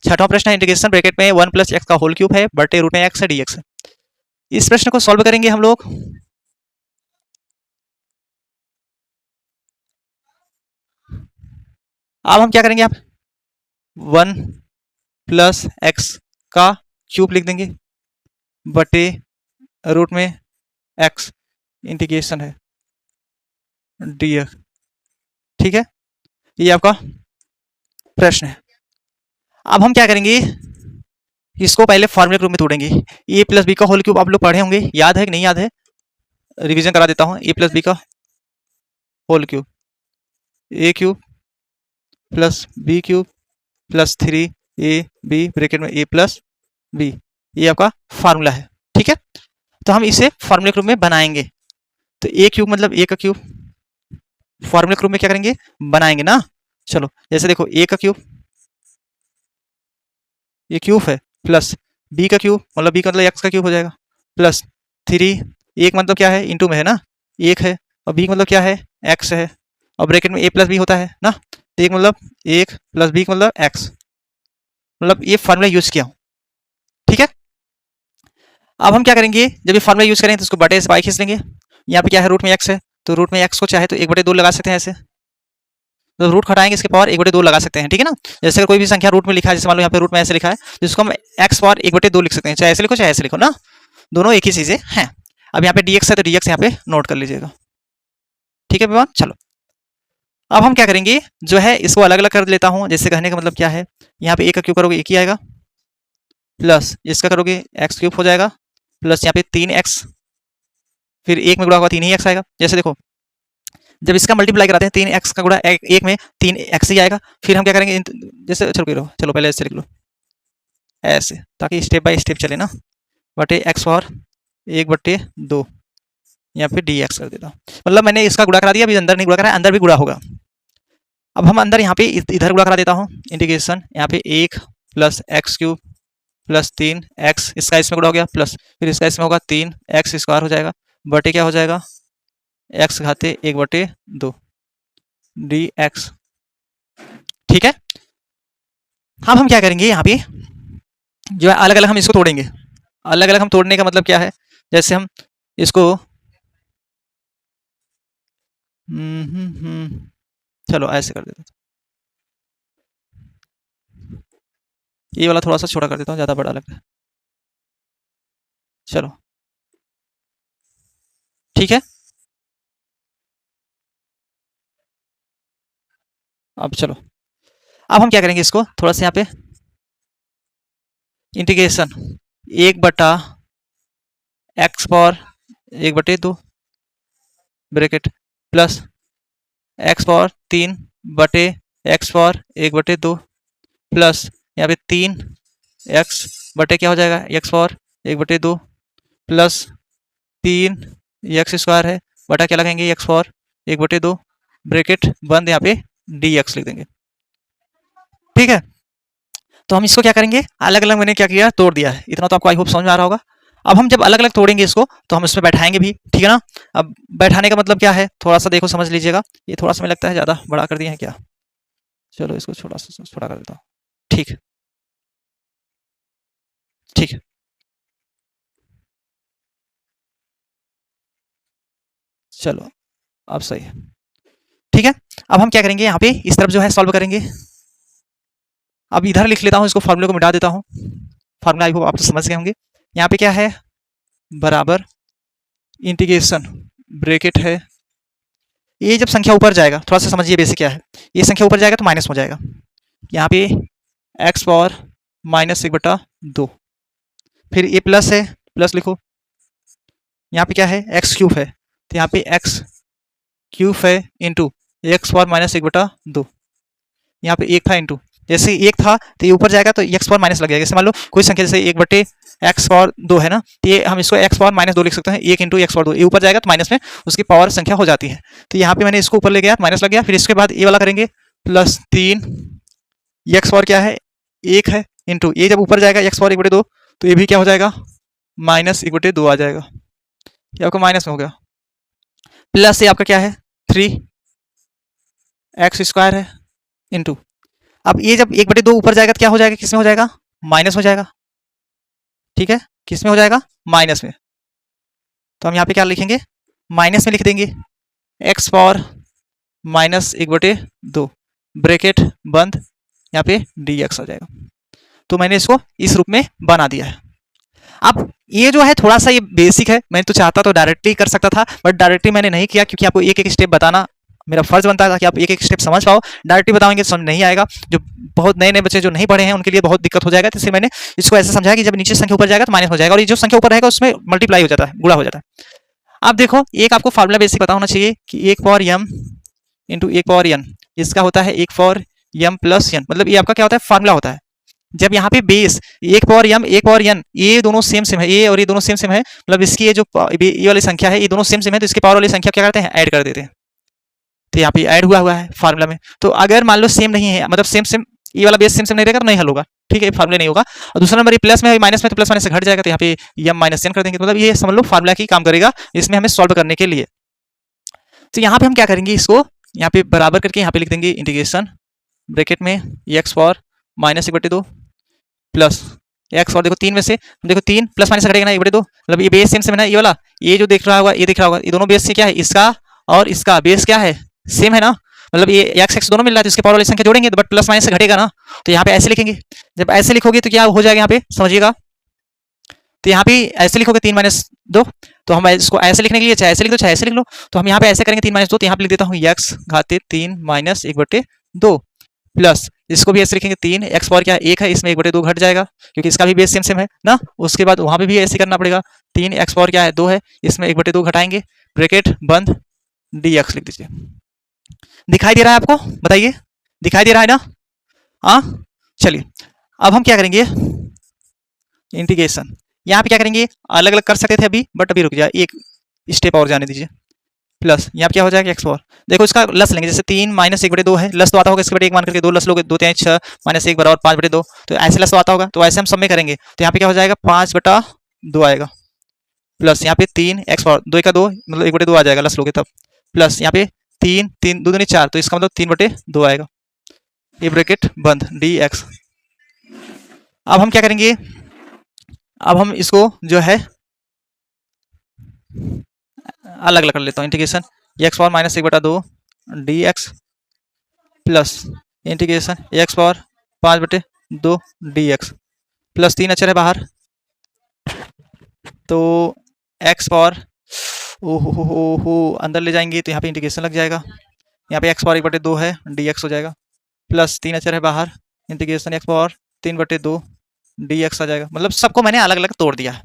छठवां प्रश्न है इंटीग्रेशन ब्रैकेट में 1 प्लस एक्स का होल क्यूब है बटे रूट में एक्स है dx है। इस प्रश्न को सॉल्व करेंगे हम लोग। अब हम क्या करेंगे, आप 1 प्लस एक्स का क्यूब लिख देंगे बटे रूट में एक्स इंटीग्रेशन है dx। ठीक है, ये आपका प्रश्न है। अब हम क्या करेंगे, इसको पहले फॉर्मूले के रूप में तोड़ेंगे। ए प्लस बी का होल क्यूब आप लोग पढ़े होंगे, याद है कि नहीं याद है? रिवीजन करा देता हूं। ए प्लस बी का whole cube, A cube plus B cube plus 3ab bracket में ए प्लस बी, ये आपका फार्मूला है। ठीक है, तो हम इसे फार्मूले के रूप में बनाएंगे। तो ए क्यूब मतलब ए का क्यूब फार्मूले के रूप में क्या करेंगे, बनाएंगे ना। चलो जैसे देखो, ए का क्यूब, ये क्यूब है, प्लस बी का क्यूब मतलब बी का मतलब एक्स का क्यूब हो जाएगा, प्लस 3, एक मतलब क्या है, इंटू में है ना, एक है, और बी मतलब क्या है, एक्स है, और ब्रैकेट में ए प्लस बी होता है ना। तो एक मतलब एक प्लस बी मतलब एक्स, मतलब ये फार्मूला यूज किया हूं। ठीक है, अब हम क्या करेंगे, जब ये फार्मूला यूज करेंगे तो इसको बटे से बाई खींच लेंगे। यहाँ पे क्या है, रूट में एक्स है, तो रूट में एक्स को चाहे तो 1/2 लगा सकते हैं ऐसे, तो रूट घटाएंगे इसके पावर 1/2 लगा सकते हैं। ठीक है ना, जैसे कोई भी संख्या रूट में लिखा है, जैसे मान लो यहाँ पे रूट में ऐसे लिखा है, तो इसको हम एक्स पावर 1/2 लिख सकते हैं, चाहे ऐसे लिखो चाहे ऐसे लिखो ना, दोनों एक ही चीजें हैं। अब यहाँ पे dx है तो dx यहाँ पे नोट कर लीजिएगा। ठीक है विमान, चलो अब हम क्या करेंगे, जो है इसको अलग अलग कर लेता हूँ। जैसे कहने का मतलब क्या है, यहाँ पे ए का क्यूब करोगे एक ही आएगा, प्लस इसका करोगे एक्स क्यूब हो जाएगा, प्लस यहाँ पे 3x, फिर एक में गुणा होगा 3 ही x आएगा। जैसे देखो, जब इसका मल्टीप्लाई कराते हैं 3x का गुणा एक में 3x ही आएगा। फिर हम क्या करेंगे, जैसे चलो पहले ऐसे लिख लो ऐसे, ताकि स्टेप बाय स्टेप चले ना, बटे एक्स पावर 1/2, यहाँ पे dx कर देता हूँ। मतलब मैंने इसका गुणा करा दिया, अभी अंदर नहीं गुणा करा, अंदर भी गुणा होगा। अब हम अंदर यहाँ पे इधर गुणा करा देता हूँ, इंटीग्रेशन यहाँ पे 1 plus x cube plus 3x, इसका इसमें गुणा हो गया, प्लस फिर इसका इसमें होगा 3x स्क्वायर हो जाएगा, बटे क्या हो जाएगा, x घाते 1/2 dx। ठीक है, अब हम क्या करेंगे, यहाँ पे जो है अलग अलग हम इसको तोड़ेंगे। अलग अलग हम तोड़ने का मतलब क्या है, जैसे हम इसको चलो ऐसे कर देते हैं, ये वाला थोड़ा सा छोटा कर देता हूँ, ज़्यादा बड़ा लग रहा है। चलो ठीक है, अब चलो अब हम क्या करेंगे, इसको थोड़ा सा यहाँ पे integration 1/x power 1/2 bracket plus x power 3/x power 1/2 plus यहाँ पे 3x बटे क्या हो जाएगा, x power 1/2 plus 3x square है, बटा क्या लगाएंगे, x पावर 1/2 ब्रैकेट बंद, यहाँ पे dx लिख देंगे। ठीक है, तो हम इसको क्या करेंगे, अलग अलग मैंने क्या किया, तोड़ दिया है। इतना तो आपको आई होप समझ में आ रहा होगा। अब हम जब अलग अलग तोड़ेंगे इसको, तो हम इसमें बैठाएंगे भी। ठीक है ना, अब बैठाने का मतलब क्या है, थोड़ा सा देखो समझ लीजिएगा। ये थोड़ा सा मुझे लगता है ज़्यादा बड़ा कर दिया है क्या, चलो इसको थोड़ा सा छोटा कर देता हूँ। ठीक है, ठीक है, चलो अब सही है। ठीक है, अब हम क्या करेंगे, यहाँ पे इस तरफ जो है सॉल्व करेंगे। अब इधर लिख लेता हूँ, इसको फार्मूले को मिटा देता हूँ। फार्मूला आई होप आप तो समझ गए होंगे। यहाँ पे क्या है, बराबर इंटीग्रेशन ब्रैकेट है, ये जब संख्या ऊपर जाएगा, थोड़ा सा समझिए बेसिक क्या है, ये संख्या ऊपर जाएगा तो माइनस हो जाएगा। यहाँ पे x पावर -1/2, फिर ये प्लस है, प्लस लिखो। यहाँ पे क्या है, एक्स क्यूब है, तो यहाँ पे एक्स क्यूब है इंटू एक्स पावर -1/2, यहाँ पे एक था इंटू, जैसे एक था तो ये ऊपर जाएगा तो एक्स पावर माइनस लग जाएगा। जैसे मान लो कोई संख्या जैसे 1/x पावर 2 है ना, तो ये हम इसको एक्स पावर -2 लिख सकते हैं, 1 इंटू एक्स पावर 2, ये ऊपर जाएगा तो माइनस में उसकी पावर संख्या हो जाती है। तो यहाँ पे मैंने इसको ऊपर ले गया, माइनस लग गया, फिर इसके बाद ये वाला करेंगे प्लस 3 एक्स पावर क्या है, 1 है, इंटू ये जब ऊपर जाएगा एक्स पावर 1/2, तो ये भी क्या हो जाएगा, -1/2 आ जाएगा, ये आपका माइनस में हो गया। प्लस ये आपका क्या है, 3x स्क्वायर है, इंटू अब ये जब 1/2 ऊपर जाएगा तो क्या हो जाएगा, किस में हो जाएगा, माइनस हो जाएगा, ठीक है, किस में हो जाएगा, माइनस में। तो हम यहाँ पे क्या लिखेंगे, माइनस में लिख देंगे, एक्स पावर -1/2 ब्रैकेट बंद, यहाँ पे dx आ जाएगा। तो मैंने इसको इस रूप में बना दिया है। अब ये जो है थोड़ा सा ये बेसिक है, मैं तो चाहता तो डायरेक्टली कर सकता था, बट डायरेक्टली मैंने नहीं किया क्योंकि आपको एक एक स्टेप बताना मेरा फर्ज बनता था कि आप एक एक स्टेप समझ पाओ। डायरेक्टली बताएंगे तो समझ नहीं आएगा, जो बहुत नए नए बच्चे जो नहीं पढ़े हैं उनके लिए बहुत दिक्कत हो जाएगा। तो इसलिए मैंने इसको ऐसे समझाया कि जब नीचे संख्या ऊपर जाएगा तो माइनस हो जाएगा, और ये जो संख्या ऊपर रहेगा उसमें मल्टीप्लाई हो जाता है, गुणा हो जाता है। अब देखो, एक आपको फार्मूला बेसिक पता होना चाहिए कि 1 power m into 1 power n, इसका होता है 1 पावर m प्लस n, मतलब ये आपका क्या होता है, फार्मूला होता है। जब यहाँ पे base 1 power m 1 power n, ये दोनों सेम सेम है, ये और ये दोनों सेम सेम है, मतलब इसकी ये जो ये वाली संख्या है ये दोनों सेम सेम है, तो इसके पावर वाली संख्या क्या करते हैं, ऐड कर देते हैं। तो यहाँ पे ऐड हुआ है फार्मूला में। तो अगर मान लो सेम नहीं है, मतलब सेम सेम ये वाला बेस सेम सेम नहीं रहेगा तो नहीं हल होगा, ठीक है, फार्मूला नहीं होगा। और दूसरा नंबर ये प्लस में है माइनस में, तो प्लस माइनस से घट जाएगा, तो यहाँ पे m माइनस n कर देंगे, मतलब ये समझ लो फार्मूला की काम करेगा इसमें हमें सॉल्व करने के लिए। तो यहाँ पे हम क्या करेंगे, इसको यहाँ पे बराबर करके यहाँ पे लिख देंगे इंटीग्रेशन ब्रैकेट में एक्स पावर -1/2 प्लस एक्स, और देखो 3 में से देखो 3 प्लस माइनस घटेगा ना 1/2, मतलब ये बेस सेम सेम है ना, ये वाला ये जो देख रहा होगा ये दिख रहा होगा, ये दोनों बेस से क्या है, इसका और इसका बेस क्या है, सेम है ना, मतलब ये एक्स एक्स दोनों मिल रहा है, तो इसके पावर वाली संख्या जोड़ेंगे तो बट प्लस माइनस से घटेगा ना, तो यहाँ पे ऐसे लिखेंगे। जब ऐसे लिखोगे तो क्या हो जाएगा, यहाँ पे समझिएगा, तो यहाँ पे ऐसे लिखोगे 3-2, तो हम इसको ऐसे लिखने के लिए चाहे ऐसे लिख दो चाहे ऐसे लिख लो, तो हम यहाँ पे ऐसे करेंगे 3-2, तो यहाँ पे लिख देता हूँ x घाते 3 माइनस 1/2 प्लस इसको भी ऐसे लिखेंगे 3 एक्स पावर क्या है 1 है, इसमें 1/2 घट जाएगा क्योंकि इसका भी बेस सेम सेम है ना। उसके बाद वहां पे भी ऐसे करना पड़ेगा, 3 एक्स पावर क्या है 2 है, इसमें 1/2 घटाएंगे, ब्रैकेट बंद, dx लिख दीजिए। दिखाई दे रहा है आपको, बताइए, दिखाई दे रहा है ना, हाँ। चलिए अब हम क्या करेंगे, इंटीग्रेशन यहाँ पे क्या करेंगे, अलग अलग कर सकते थे अभी, बट अभी रुक जाए, एक स्टेप और जाने दीजिए। प्लस यहाँ पे क्या हो जाएगा एक्स पावर, देखो इसका लस लेंगे, जैसे 3 माइनस 1/2 है, लस तो आता होगा इसके बटे 1 मान करके, 2 लस लोगे 2 3 6 माइनस 1 बराबर 5/2, तो ऐसे लस तो आता होगा, तो ऐसे हम सब में करेंगे, तो यहाँ पे क्या हो जाएगा 5/2 आएगा, प्लस यहाँ पे 3 एक्स पावर 2 का 2 मतलब 1/2 आ जाएगा लस लोगे तब, प्लस यहाँ पे 3 3 2 दूनी 4, तो इसका मतलब 3/2 आएगा, ये ब्रैकेट बंद dx। अब हम क्या करेंगे, अब हम इसको जो है अलग अलग कर लेता हूँ, integration x power -1/2 dx plus integration x power 5/2 dx plus 3 अचर है बाहर, तो एक्स पावर ओहो अंदर ले जाएंगे तो यहाँ पे इंटीग्रेशन लग जाएगा, यहाँ पे एक्स पावर 1/2 है dx हो जाएगा, प्लस 3 अचर है बाहर, इंटीग्रेशन एक्स पावर 3/2 dx आ जाएगा। मतलब सबको मैंने अलग अलग तोड़ दिया है,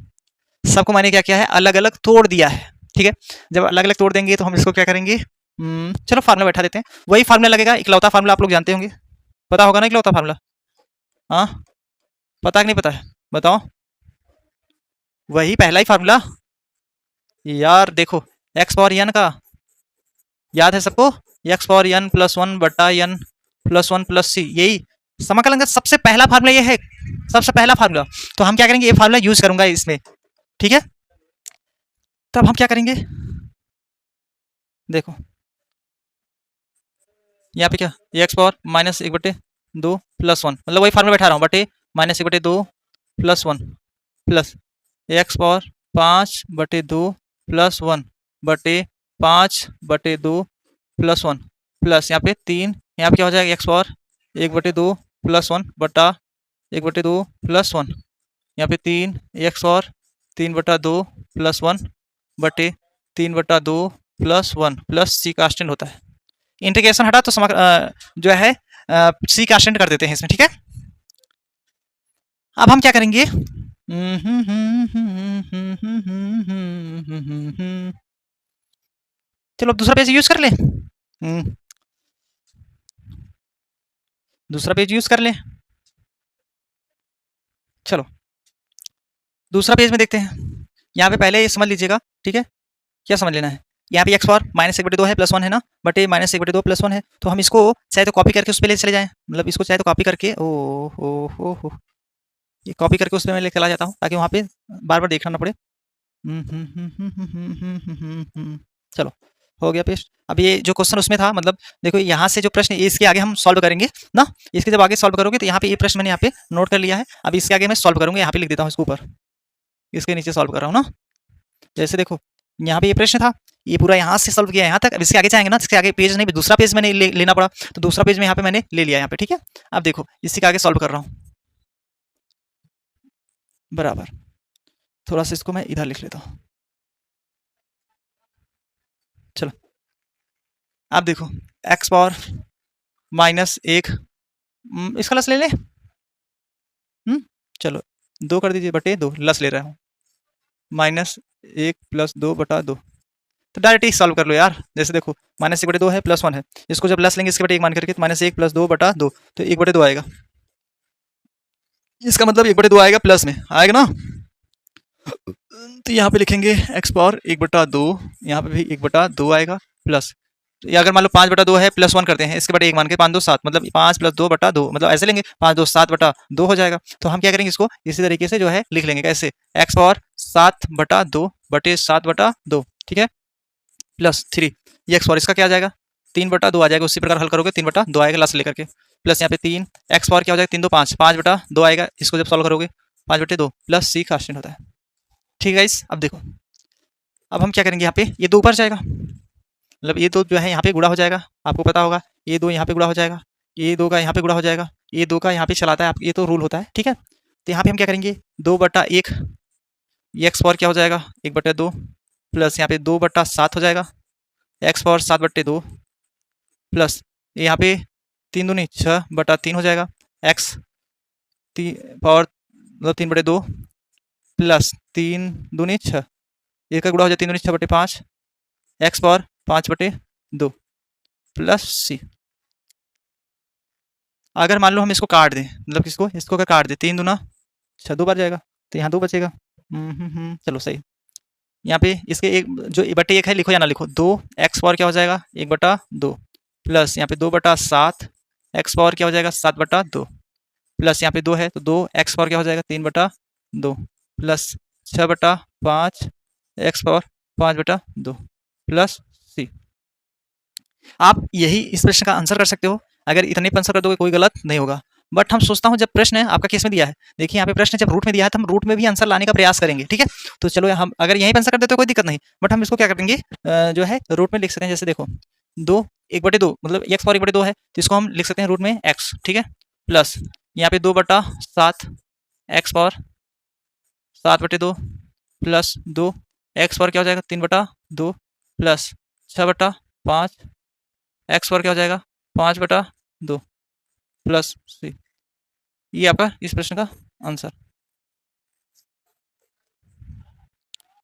सबको मैंने क्या किया है, अलग अलग तोड़ दिया है, ठीक है। जब अलग अलग तोड़ देंगे तो हम इसको क्या करेंगे, चलो फार्मूला बैठा देते हैं, वही फार्मूला लगेगा, इकलौता फार्मूला आप लोग जानते होंगे, पता होगा ना इकलौता फार्मूला, हाँ पता कि नहीं पता है, बताओ, वही पहला ही फार्मूला यार, देखो एक्स पावर एन का याद है सबको, एक्स पावर एन प्लस 1 बटा एन प्लस 1 प्लस सी, यही समाकलन का सबसे पहला फार्मूला ये है, सबसे पहला फार्मूला। तो हम क्या करेंगे, ये फार्मूला यूज करूंगा इसमें, ठीक है। तब हम क्या करेंगे, देखो यहाँ पे क्या एक्स पावर -1/2 प्लस 1, मतलब वही फार्मूला बैठा रहा हूँ, बटे -1/2 plus 1 plus x power 5/2 plus 1 बटे 5/2 प्लस 1 प्लस यहाँ पे 3, यहाँ पे क्या हो जाएगा एक्स पावर 1/2 प्लस 1 बटा 1/2 प्लस 1, यहाँ पे 3 एक्स पावर 3/2 प्लस 1 बटे 3/2 प्लस 1 प्लस सी का स्टैंड होता है। इंटीग्रेशन हटा तो जो है सी का स्टैंड कर देते हैं इसमें, ठीक है। अब हम क्या करेंगे, चलो अब दूसरा पेज यूज कर ले, दूसरा पेज यूज कर ले, चलो दूसरा पेज में देखते हैं। यहाँ पे पहले ये समझ लीजिएगा, ठीक है, क्या समझ लेना है, यहाँ पे एक्स पावर -1/2 है प्लस 1 है ना, बटे -1/2 प्लस 1 है, तो हम इसको चाहे तो कॉपी करके उस पर ले चले जाएं, मतलब इसको चाहे तो कॉपी करके हो ये कॉपी करके उस पर मैं ले चला जाता हूँ ताकि वहाँ पे बार बार देखना ना पड़े। चलो हो गया पेस्ट। अब ये जो क्वेश्चन उसमें था, मतलब देखो यहाँ से जो प्रश्न इसके आगे हम सॉल्व करेंगे ना, इसके जब आगे सॉल्व करोगे तो यहाँ पे ये प्रश्न मैंने यहाँ पे नोट कर लिया है। अब इसके आगे मैं सॉल्व करूंगा, यहाँ पे लिख देता हूँ इसके ऊपर, इसके नीचे सॉल्व कर रहा हूँ ना। जैसे देखो यहाँ पे ये प्रश्न था, ये पूरा यहाँ से सॉल्व किया यहाँ तक। अब इसके आगे जाएंगे ना, इसके आगे पेज नहीं, दूसरा पेज मैंने लेना पड़ा, तो दूसरा पेज में यहाँ पे मैंने ले लिया यहाँ पे, ठीक है। अब देखो इसी के आगे सॉल्व कर रहा हूँ बराबर। थोड़ा सा इसको मैं इधर लिख लेता हूँ, चलो। अब देखो एक्स पावर माइनस एक, इसका लस ले ले, चलो 2 कर दीजिए बटे 2, लस ले रहा हूँ, माइनस 1 प्लस 2 बटा 2। तो डायरेक्ट ही सॉल्व कर लो यार। जैसे देखो माइनस 1 बटे 2 है, प्लस 1 है, इसको जब लस लेंगे इसके बटे 1 मान करके, तो माइनस 1 प्लस 2 बटा 2, तो 1 बटे 2 आएगा। इसका मतलब 1 बटे 2 आएगा, प्लस में आएगा ना। तो यहाँ पे लिखेंगे एक्स पावर 1 बटा 2, यहाँ पे भी 1 बटा 2 आएगा, प्लस ये अगर मान लो 5 बटा 2 है, प्लस 1 करते हैं, इसके बटे 1 मान के 5 2 7, मतलब 5 प्लस 2 बटा 2, मतलब ऐसे लेंगे 5 2 7 बटा 2 हो जाएगा। तो हम क्या करेंगे, इसको इसी तरीके से जो है लिख लेंगे, कैसे, एक्स पावर 7 बटा 2 बटे 7 बटा 2, ठीक है, प्लस 3, ये एक्स पावर इसका क्या आ जाएगा, 3 बटा 2 आ जाएगा। उसी प्रकार हल करोगे 3 बटा 2 आएगा लास्ट लेकर के, प्लस यहाँ पे 3 एक्स पावर क्या हो जाएगा, 3 2 5, 5 बटा 2 आएगा, इसको जब सॉल्व करोगे 5 बटे 2 प्लस सी कांस्टेंट होता है, ठीक है। इस अब देखो, अब हम क्या करेंगे, यहाँ पे ये 2 ऊपर जाएगा, मतलब ये 2 जो है यहाँ पे गुणा हो जाएगा, आपको पता होगा, ये 2 यहाँ पे गुणा हो जाएगा, ये 2 का यहाँ पे गुणा हो जाएगा, ये 2 का यहाँ पे चलाता है आप, ये तो रूल होता है, ठीक है। तो यहाँ पे हम क्या करेंगे, 2 बटा 1, ये एक्स पावर क्या हो जाएगा, 1 बटे 2, प्लस यहाँ पे 2 बटा 7 हो जाएगा, एक्स पावर 7 बटे 2, प्लस यहाँ पे 3 दूनी 6 बटा 3 हो जाएगा, एक्स पावर मतलब 3 बटे 2, प्लस 3 दूनी 6, ये का गुणा हो जाए 3 दूनी 6 बटे 5, एक्स पावर 5 बटे 2, प्लस सी। अगर मान लो हम इसको काट दें, मतलब किसको, इसको अगर काट दें, 3 दूना 6, 2 बार जाएगा, तो यहाँ 2 बचेगा। चलो सही। यहाँ पे इसके एक जो बटे 1 है, लिखो या ना लिखो, 2 एक्स पावर क्या हो जाएगा, 1 बटा 2, प्लस यहाँ पे 2 बटा 7 एक्स पावर क्या हो जाएगा, 7 बटा 2, प्लस यहाँ पे 2 है तो 2 एक्स पावर क्या हो जाएगा, 3 बटा 2, प्लस 6 बटा 5 एक्स पावर 5 बटा 2, प्लस सी। आप यही इस प्रश्न का आंसर कर सकते हो, अगर इतने पे आंसर कर दोगे कोई गलत नहीं होगा। बट हम सोचता हूँ जब प्रश्न है आपका केस में दिया है, देखिए यहाँ पे प्रश्न जब रूट में दिया है, तो हम रूट में भी आंसर लाने का प्रयास करेंगे, ठीक है। तो चलो हम अगर यहीं पे आंसर कर देते तो कोई दिक्कत नहीं, बट हम इसको क्या करेंगे, जो है रूट में लिख सकते हैं। जैसे देखो 2 1 बटे 2, मतलब एक्स पावर 1 बटे 2 है, तो इसको हम लिख सकते हैं रूट में एक्स, ठीक है, प्लस यहाँ पे 2 बटा 7 एक्स पावर 7 बटे 2, प्लस 2 एक्स पावर क्या हो जाएगा, 3 बटा 2, प्लस 6 बटा 5 एक्स पावर क्या हो जाएगा, 5 बटा 2, प्लस सी। ये आपका इस प्रश्न का आंसर।